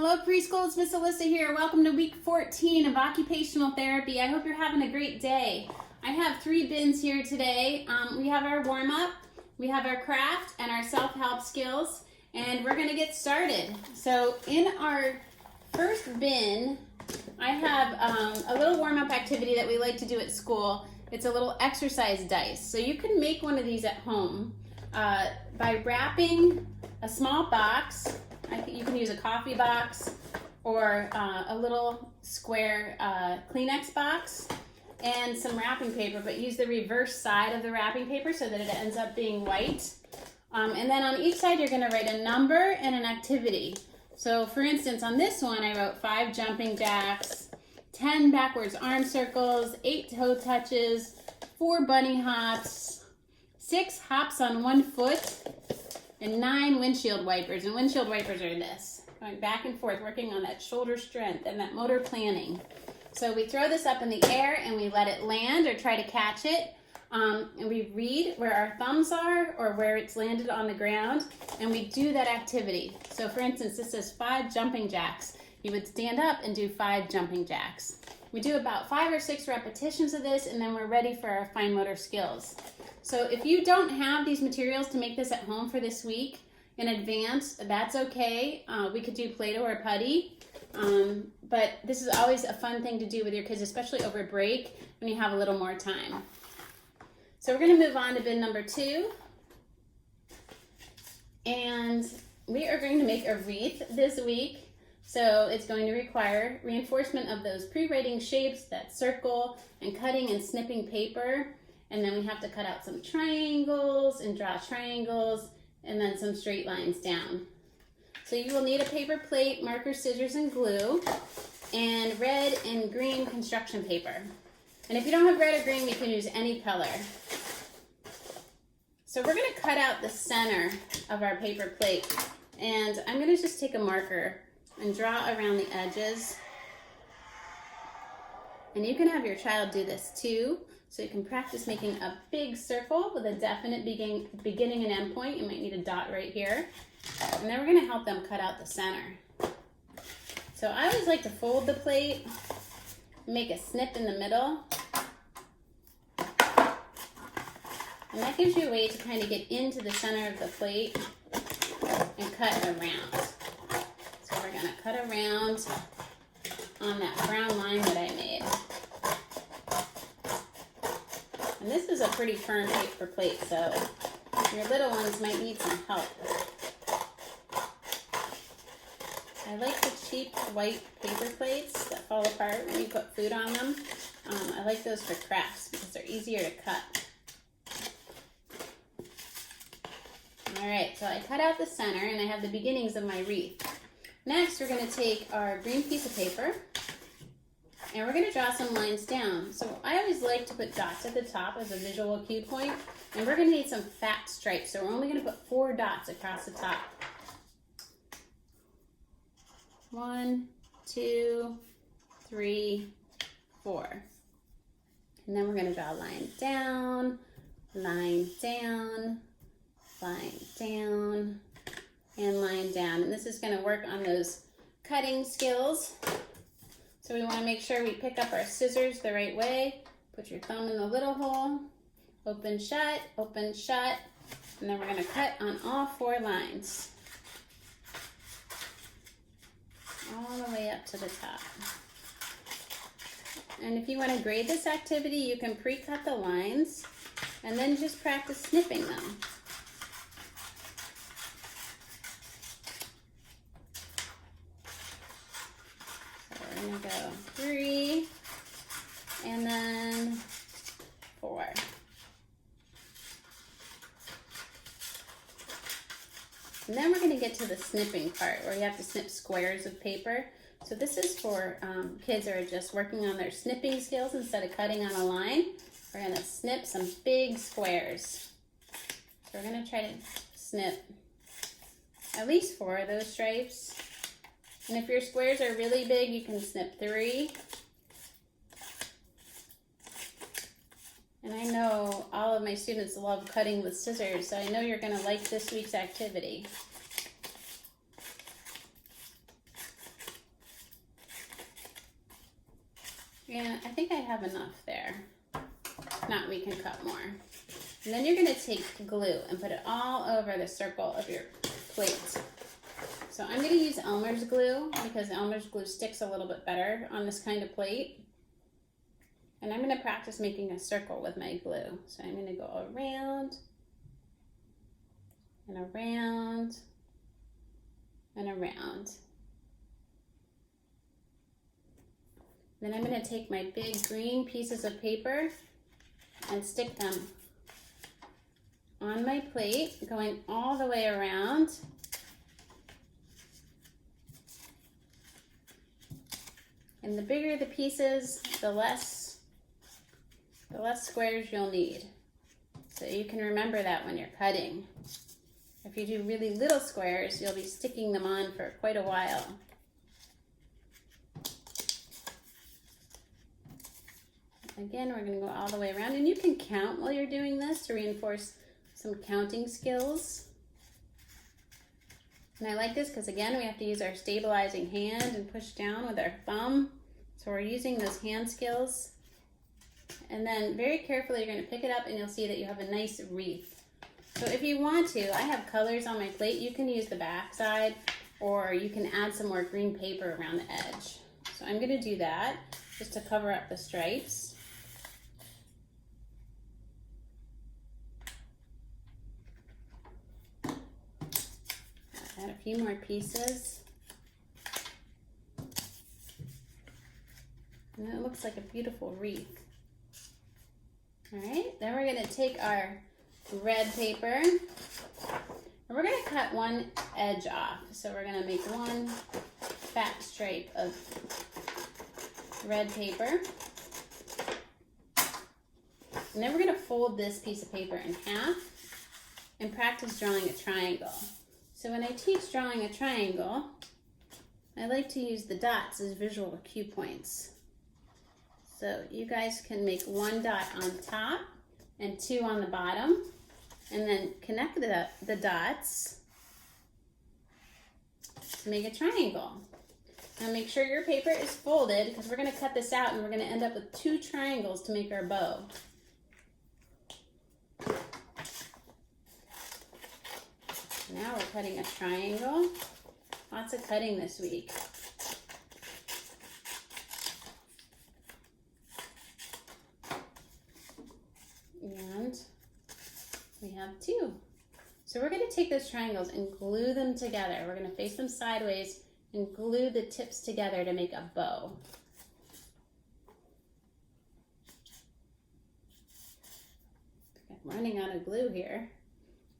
Hello preschool, it's Miss Alyssa here. Welcome to week 14 of occupational therapy. I hope you're having a great day. I have 3 bins here today. We have our warm up, we have our craft, and our self-help skills, and we're gonna get started. So in our first bin, I have a little warm up activity that we like to do at school. It's a little exercise dice. So you can make one of these at home by wrapping a small box. You can use a coffee box or a little square Kleenex box and some wrapping paper, but use the reverse side of the wrapping paper so that it ends up being white. And then on each side you're going to write a number and an activity. So for instance, on this one I wrote 5 jumping jacks, 10 backwards arm circles, 8 toe touches, 4 bunny hops, 6 hops on 1 foot, and 9 windshield wipers. And windshield wipers are this, going back and forth, working on that shoulder strength and that motor planning. So we throw this up in the air and we let it land or try to catch it. And we read where our thumbs are or where it's landed on the ground, and we do that activity. So for instance, this says 5 jumping jacks. You would stand up and do 5 jumping jacks. We do about 5 or 6 repetitions of this, and then we're ready for our fine motor skills. So if you don't have these materials to make this at home for this week in advance, that's okay. We could do Play-Doh or putty, but this is always a fun thing to do with your kids, especially over break when you have a little more time. So we're going to move on to bin number 2, and we are going to make a wreath this week. So it's going to require reinforcement of those pre-writing shapes, that circle, and cutting and snipping paper. And then we have to cut out some triangles and draw triangles, and then some straight lines down. So you will need a paper plate, marker, scissors, and glue, and red and green construction paper. And if you don't have red or green, you can use any color. So we're going to cut out the center of our paper plate, and I'm going to just take a marker and draw around the edges. And you can have your child do this too, so you can practice making a big circle with a definite beginning and end point. You might need a dot right here. And then we're going to help them cut out the center. So I always like to fold the plate, make a snip in the middle. And that gives you a way to kind of get into the center of the plate and cut around. So we're going to cut around on that brown line that I made. And this is a pretty firm paper plate, so your little ones might need some help. I like the cheap white paper plates that fall apart when you put food on them. I like those for crafts because they're easier to cut. Alright, so I cut out the center and I have the beginnings of my wreath. Next, we're going to take our green piece of paper and we're going to draw some lines down. So I always like to put dots at the top as a visual cue point, and we're going to need some fat stripes. So we're only going to put 4 dots across the top. 1, 2, 3, 4. And then we're going to draw a line down, line down, line down, and line down. And this is going to work on those cutting skills. So we want to make sure we pick up our scissors the right way. Put your thumb in the little hole, open, shut, and then we're going to cut on all 4 lines. All the way up to the top. And if you want to grade this activity, you can pre-cut the lines and then just practice snipping them. We're going to go 3 and then 4. And then we're going to get to the snipping part where you have to snip squares of paper. So this is for kids that are just working on their snipping skills instead of cutting on a line. We're going to snip some big squares. So we're going to try to snip at least 4 of those stripes. And if your squares are really big, you can snip 3. And I know all of my students love cutting with scissors, so I know you're going to like this week's activity. And I think I have enough there. If not, we can cut more. And then you're gonna take glue and put it all over the circle of your plate. So I'm gonna use Elmer's glue because Elmer's glue sticks a little bit better on this kind of plate. And I'm gonna practice making a circle with my glue. So I'm gonna go around and around and around. Then I'm gonna take my big green pieces of paper and stick them on my plate, going all the way around. And the bigger the pieces, the less squares you'll need. So you can remember that when you're cutting. If you do really little squares, you'll be sticking them on for quite a while. Again, we're gonna go all the way around, and you can count while you're doing this to reinforce some counting skills. And I like this because again, we have to use our stabilizing hand and push down with our thumb. So we're using those hand skills. And then very carefully, you're gonna pick it up and you'll see that you have a nice wreath. So if you want to, I have colors on my plate. You can use the back side or you can add some more green paper around the edge. So I'm gonna do that just to cover up the stripes. Add a few more pieces. And it looks like a beautiful wreath. All right, then we're gonna take our red paper and we're gonna cut one edge off. So we're gonna make one fat stripe of red paper. And then we're gonna fold this piece of paper in half and practice drawing a triangle. So when I teach drawing a triangle, I like to use the dots as visual cue points. So you guys can make one dot on top and two on the bottom, and then connect the dots to make a triangle. Now make sure your paper is folded because we're gonna cut this out and we're gonna end up with two triangles to make our bow. Now we're cutting a triangle. Lots of cutting this week. And we have two. So we're going to take those triangles and glue them together. We're going to face them sideways and glue the tips together to make a bow. I'm running out of glue here.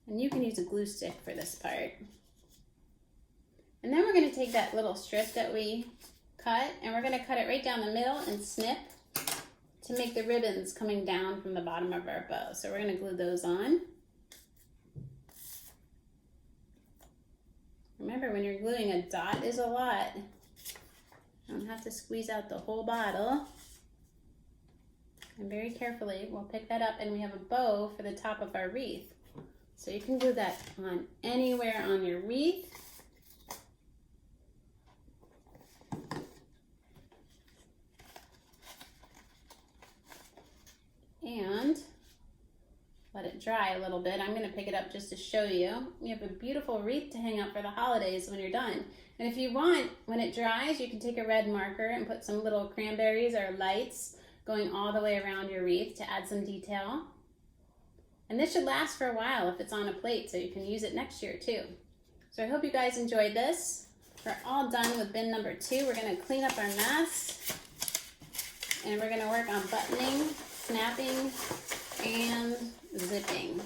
And you can use a glue stick for this part. And then we're going to take that little strip that we cut and we're going to cut it right down the middle and snip to make the ribbons coming down from the bottom of our bow. So we're going to glue those on. Remember, when you're gluing, a dot is a lot. You don't have to squeeze out the whole bottle. And very carefully, we'll pick that up and we have a bow for the top of our wreath. So you can glue that on anywhere on your wreath. And let it dry a little bit. I'm going to pick it up just to show you. You have a beautiful wreath to hang up for the holidays when you're done. And if you want, when it dries, you can take a red marker and put some little cranberries or lights going all the way around your wreath to add some detail. And this should last for a while if it's on a plate, so you can use it next year too. So I hope you guys enjoyed this. We're all done with bin number 2. We're going to clean up our mess. And we're going to work on buttoning, snapping, and zipping.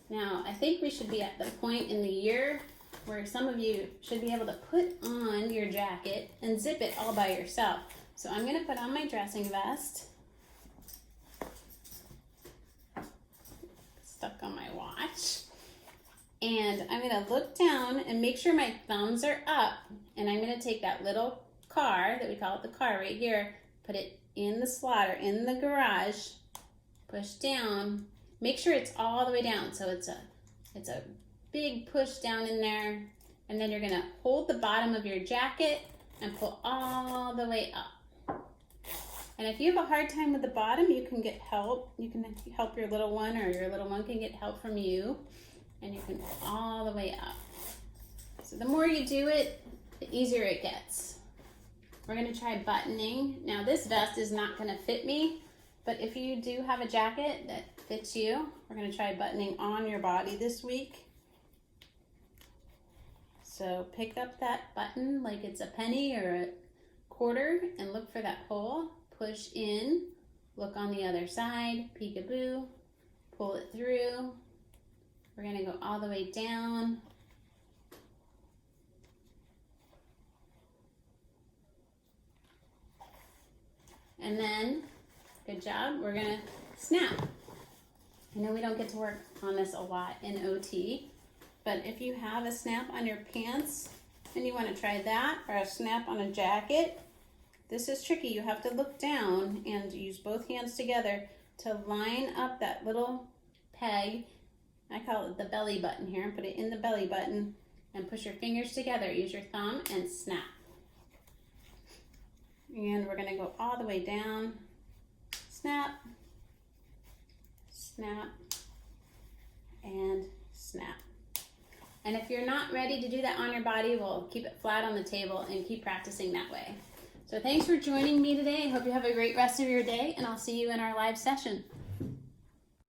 Now, I think we should be at the point in the year where some of you should be able to put on your jacket and zip it all by yourself. So I'm going to put on my dressing vest. Stuck on my watch. And I'm going to look down and make sure my thumbs are up. And I'm going to take that little car, that we call it the car right here, put it in the slot or in the garage, push down. Make sure it's all the way down. So it's a big push down in there, And then you're gonna hold the bottom of your jacket and pull all the way up. And if you have a hard time with the bottom, you can get help. You can help your little one, or your little one can get help from you. And you can pull all the way up. So the more you do it, the easier it gets. We're gonna try buttoning. Now this vest is not gonna fit me, but if you do have a jacket that fits you, we're gonna try buttoning on your body this week. So pick up that button like it's a penny or a quarter and look for that hole. Push in, look on the other side, peekaboo, pull it through. We're gonna go all the way down. And then, good job, we're gonna snap. I know we don't get to work on this a lot in OT, but if you have a snap on your pants and you wanna try that, or a snap on a jacket, this is tricky. You have to look down and use both hands together to line up that little peg. I call it the belly button here, and put it in the belly button and push your fingers together. Use your thumb and snap. And we're gonna go all the way down, snap, snap, and snap. And if you're not ready to do that on your body, we'll keep it flat on the table and keep practicing that way. So thanks for joining me today. I hope you have a great rest of your day, and I'll see you in our live session.